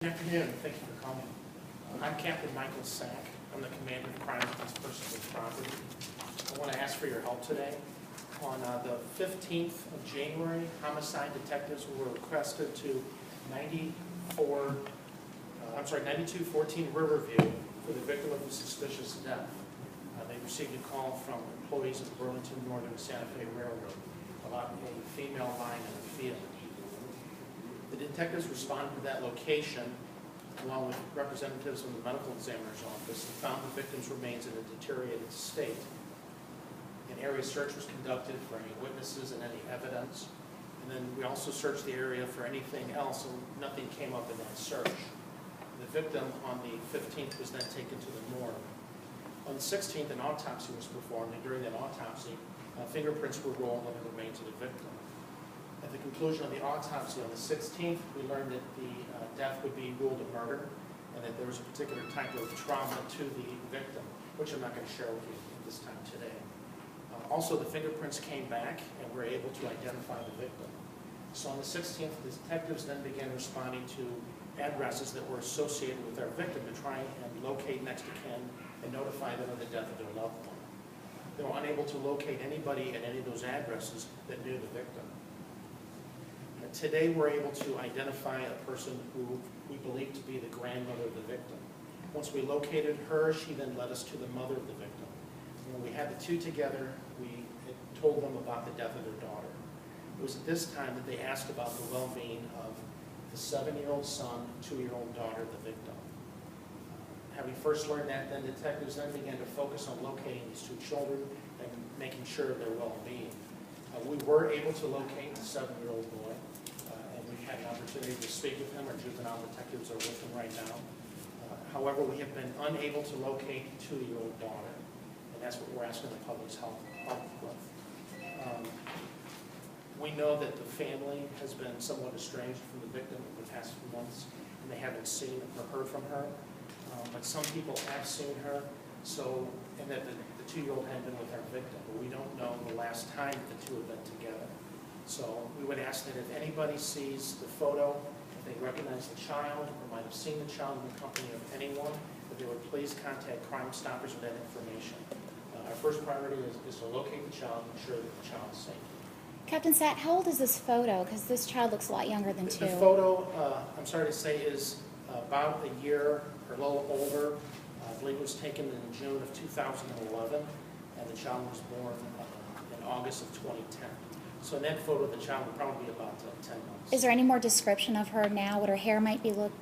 Good afternoon. Thank you for coming. I'm Captain Michael Sack. I'm the commander of crimes against persons and property. I want to ask for your help today. On the 15th of January, homicide detectives were requested to 9214 Riverview for the victim of a suspicious death. They received a call from employees of the Burlington Northern Santa Fe Railroad about a female lying in a field. The detectives responded to that location along with representatives from the medical examiner's office and found the victim's remains in a deteriorated state. An area search was conducted for any witnesses and any evidence. And then we also searched the area for anything else, and nothing came up in that search. The victim on the 15th was then taken to the morgue. On the 16th, an autopsy was performed, and during that autopsy, fingerprints were rolled on the remains of the victim. At the conclusion of the autopsy on the 16th, we learned that the death would be ruled a murder, and that there was a particular type of trauma to the victim, which I'm not going to share with you at this time today. Also, the fingerprints came back, and we were able to identify the victim. So on the 16th, the detectives then began responding to addresses that were associated with our victim to try and locate next of kin and notify them of the death of their loved one. They were unable to locate anybody at any of those addresses that knew the victim. Today, we're able to identify a person who we believe to be the grandmother of the victim. Once we located her, she then led us to the mother of the victim. When we had the two together, we had told them about the death of their daughter. It was at this time that they asked about the well-being of the 7-year-old son, 2-year-old daughter of the victim. Having first learned that, then detectives then began to focus on locating these two children and making sure of their well-being. We were able to locate the 7-year-old boy, and we had an opportunity to speak with him. Our juvenile detectives are with him right now. However, we have been unable to locate the 2-year-old daughter, and that's what we're asking the public's help with. We know that the family has been somewhat estranged from the victim over the past few months, and they haven't seen or heard from her. But some people have seen her, and that the 2-year-old had been with our victim, but we don't know the last time that the two have been together. So we would ask that if anybody sees the photo, if they recognize the child or might have seen the child in the company of anyone, that they would please contact Crime Stoppers with that information. Our first priority is to locate the child and ensure that the child is safe. Captain Satt, how old is this photo? Because this child looks a lot younger than 2. The photo, I'm sorry to say, is about a year or a little older. I believe it was taken in June of 2011, and the child was born in August of 2010. So in that photo, the child would probably be about 10 months. Is there any more description of her now, what her hair might be look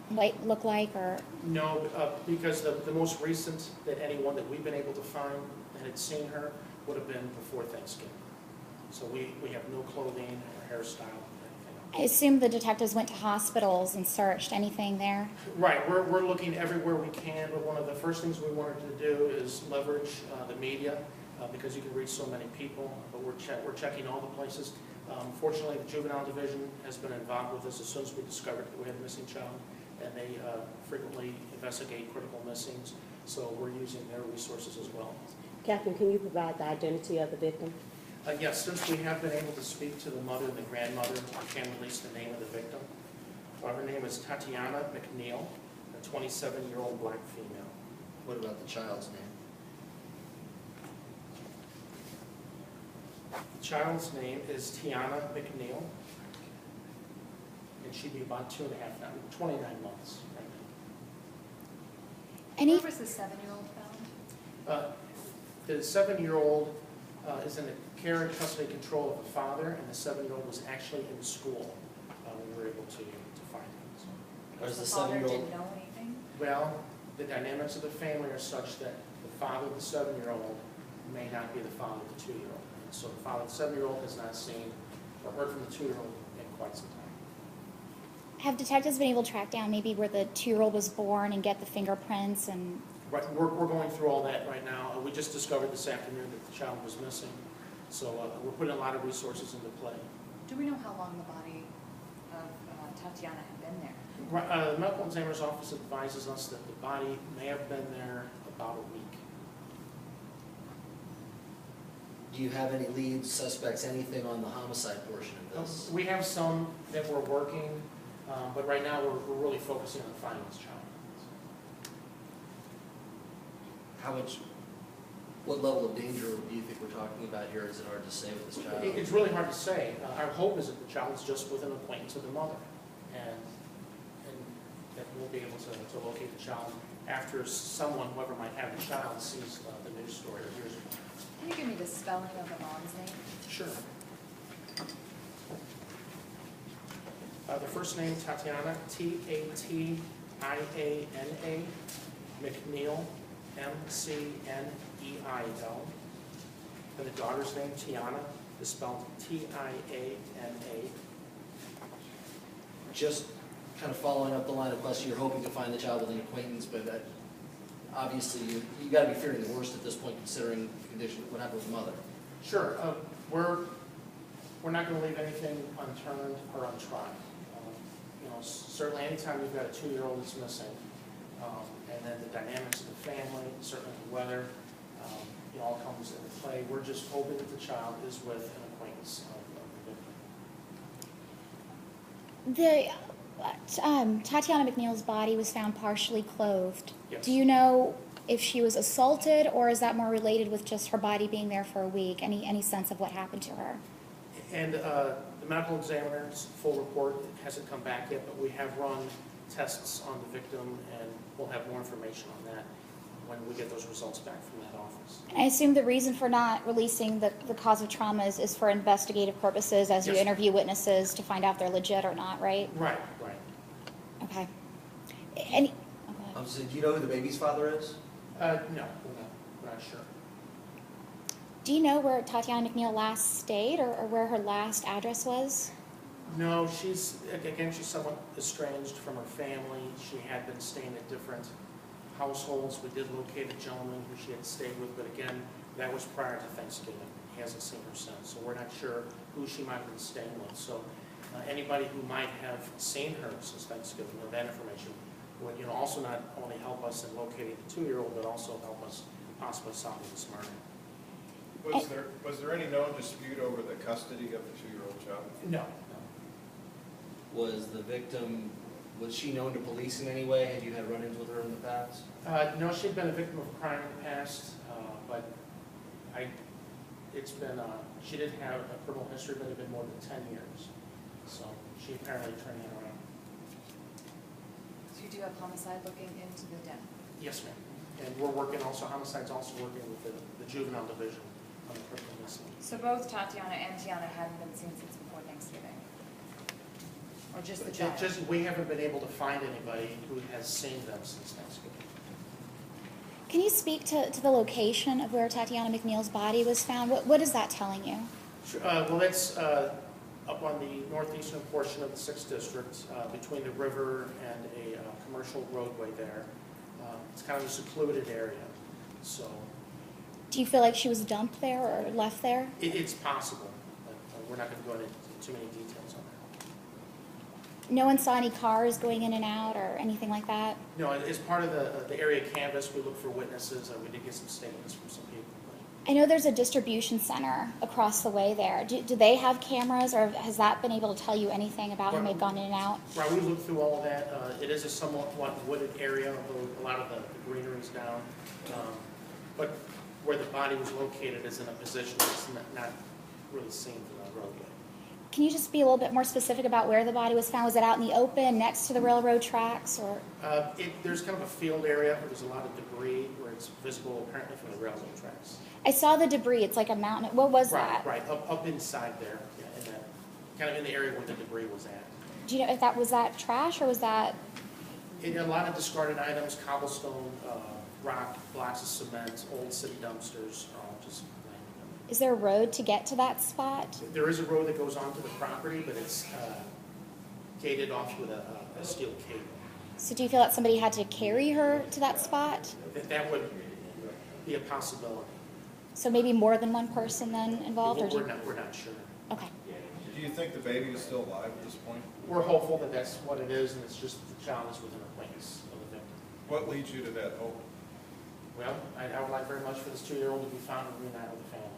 like? Or No, because the most recent that anyone that we've been able to find that had seen her would have been before Thanksgiving. So we have no clothing or hairstyle or anything else. I assume the detectives went to hospitals and searched. Anything there? Right, we're looking everywhere we can, but one of the first things we wanted to do is leverage the media because you can reach so many people, but we're checking all the places. Fortunately, the juvenile division has been involved with us as soon as we discovered that we had a missing child, and they frequently investigate critical missings, so we're using their resources as well. Captain, can you provide the identity of the victim? Yes, since we have been able to speak to the mother and the grandmother, we can release the name of the victim. Her name is Tatiana McNeil, a 27-year-old black female. What about the child's name? The child's name is Tiana McNeil, and she'd be about 29 months right Any? Where was the 7-year-old found? now. The 7-year-old is in the care and custody control of the father, and the 7-year-old was actually in school when we were able to find him. So, Where's the father 7-year-old? didn't know anything? well, the dynamics of the family are such that the father of the 7-year-old may not be the father of the 2-year-old. So the father of the 7-year-old has not seen or heard from the 2-year-old in quite some time. Have detectives been able to track down maybe where the 2-year-old was born and get the fingerprints and? Right, we're going through all that right now. We just discovered this afternoon that the child was missing. So we're putting a lot of resources into play. Do we know how long the body of Tatiana had been there? The medical examiner's office advises us that the body may have been there about a week. Do you have any leads, suspects, anything on the homicide portion of this? We have some that we're working. But right now, we're really focusing on finding this child. What level of danger do you think we're talking about here? Is it hard to say with this child? It's really hard to say. Our hope is that the child is just within acquaintance of the mother, and that we'll be able to locate the child after someone, whoever might have the child, sees the news story or hears it. Can you give me the spelling of the mom's name? Sure. The first name, Tatiana, Tatiana, McNeil, McNeil. And the daughter's name, Tiana, is spelled Tiana. Just kind of following up the line of question, you're hoping to find the child with an acquaintance, but obviously you got to be fearing the worst at this point, considering the condition, what happened with the mother. Sure. We're not going to leave anything unturned or untried. Certainly anytime you've got a 2-year-old that's missing, and then the dynamics of the family, certainly the weather, all comes into play. We're just hoping that the child is with an acquaintance of the victim. Tatiana McNeil's body was found partially clothed. Yes. Do you know if she was assaulted, or is that more related with just her body being there for a week? Any sense of what happened to her? And the medical examiner's full report hasn't come back yet, but we have run tests on the victim, and we'll have more information on that when we get those results back from that office. I assume the reason for not releasing the cause of trauma is for investigative purposes, as you Yes. interview witnesses to find out if they're legit or not, right? Right. Okay. So do you know who the baby's father is? No, we're not sure. Do you know where Tatiana McNeil last stayed, or where her last address was? No, she's somewhat estranged from her family. She had been staying at different households. We did locate a gentleman who she had stayed with, but again, that was prior to Thanksgiving. He hasn't seen her since, so we're not sure who she might have been staying with. So anybody who might have seen her since Thanksgiving, that information would also not only help us in locating the 2-year-old, but also help us possibly solving this murder. Was there any known dispute over the custody of the 2-year-old child? No. Was the victim, was she known to police in any way? Had you had run-ins with her in the past? No, she'd been a victim of a crime in the past, but she did have a criminal history, but it had been more than 10 years. So she apparently turned it around. So you do have homicide looking into the death? Yes, ma'am. And we're working also, homicide's also working with the juvenile division on the criminal missing. So both Tatiana and Tiana hadn't been seen since before Thanksgiving? Or just the child? We haven't been able to find anybody who has seen them since Thanksgiving. Can you speak to the location of where Tatiana McNeil's body was found? What is that telling you? Sure. Well, that's up on the northeastern portion of the 6th District, between the river and a commercial roadway there. It's kind of a secluded area, so. Do you feel like she was dumped there or left there? It's possible, but we're not going to go into too many details on that. No one saw any cars going in and out or anything like that? No, as part of the area canvas, we looked for witnesses. We did get some statements from some people. I know there's a distribution center across the way there. Do they have cameras, or has that been able to tell you anything about who may have gone in and out? Right, we looked through all of that. It is a somewhat wooded area, although a lot of the greenery's down. But where the body was located is in a position that's not really seen from the roadway. Can you just be a little bit more specific about where the body was found? Was it out in the open, next to the railroad tracks, or? There's kind of a field area where there's a lot of debris where it's visible apparently from the railroad tracks. I saw the debris. It's like a mountain. What was that? Right, up inside there, kind of in the area where the debris was at. Do you know if that was trash, or was that? A lot of discarded items, cobblestone, rock, blocks of cement, old city dumpsters, are all just laying there. Is there a road to get to that spot? There is a road that goes onto the property, but it's gated off with a steel cable. So do you feel that somebody had to carry her to that spot? That would be a possibility. So maybe more than one person then involved? We're not sure. Okay. Do you think the baby is still alive at this point? We're hopeful that that's what it is, and it's just the child is within acquaintance of the victim. What leads you to that hope? Well, I would like very much for this 2-year-old to be found and reunite with the family.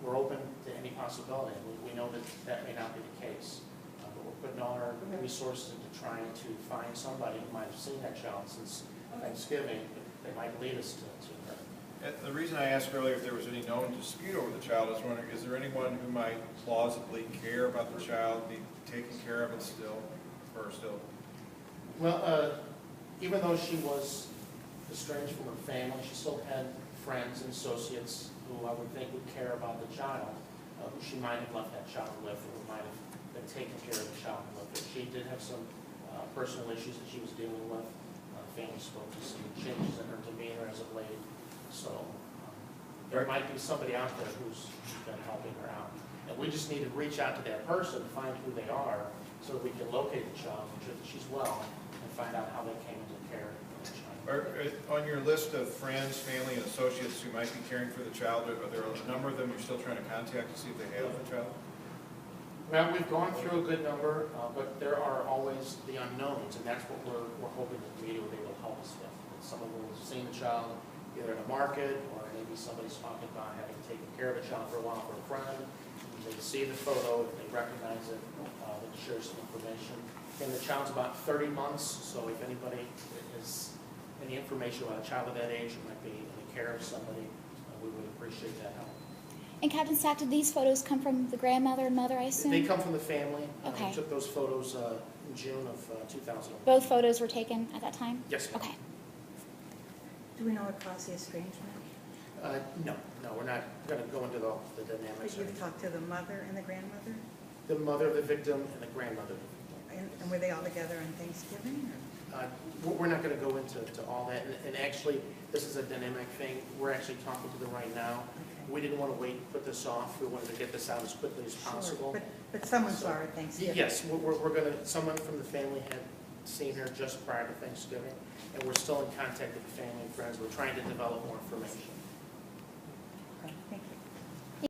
We're open to any possibility. We know that may not be the case, but we're we're putting all our resources into trying to find somebody who might have seen that child since Thanksgiving, that might lead us to her. And the reason I asked earlier if there was any known dispute over the child, I was wondering, is there anyone who might plausibly care about the child, be taking care of it still, or still? Well, even though she was estranged from her family, she still had friends and associates who I would think would care about the child, who she might have left that child with, or who might have been taking care of the child with. But she did have some personal issues that she was dealing with. Family spoke to some changes in her demeanor as of late. So there might be somebody out there who's been helping her out. And we just need to reach out to that person, find who they are, so that we can locate the child, make sure that she's well, and find out how they came into care of the child. On your list of friends, family, and associates who might be caring for the child, are there a number of them you're still trying to contact to see if they have the child? Well, we've gone through a good number, but there are always the unknowns, and that's what we're hoping that the media will be able to help us with. That someone will have seen the child either in a market, or maybe somebody's talking about having taken care of a child for a while for a friend. They see the photo, they recognize it, they share some information. And the child's about 30 months, so if anybody has any information about a child of that age who might be in the care of somebody, we would appreciate that help. And Captain Stack, did these photos come from the grandmother and mother, I assume? They come from the family. Okay. We took those photos in June of 2000. Both photos were taken at that time? Yes, ma'am. Okay. Do we know what caused the estrangement? No, we're not going to go into the dynamics. But you've talked to the mother and the grandmother? The mother of the victim and the grandmother of the victim. And were they all together on Thanksgiving? We're not going to go into all that. And actually, this is a dynamic thing. We're actually talking to them right now. Okay. We didn't want to wait and put this off. We wanted to get this out as quickly as possible. Sure. But someone saw her at Thanksgiving? Yes, we're going to, someone from the family had seen her just prior to Thanksgiving, and we're still in contact with the family and friends. We're trying to develop more information.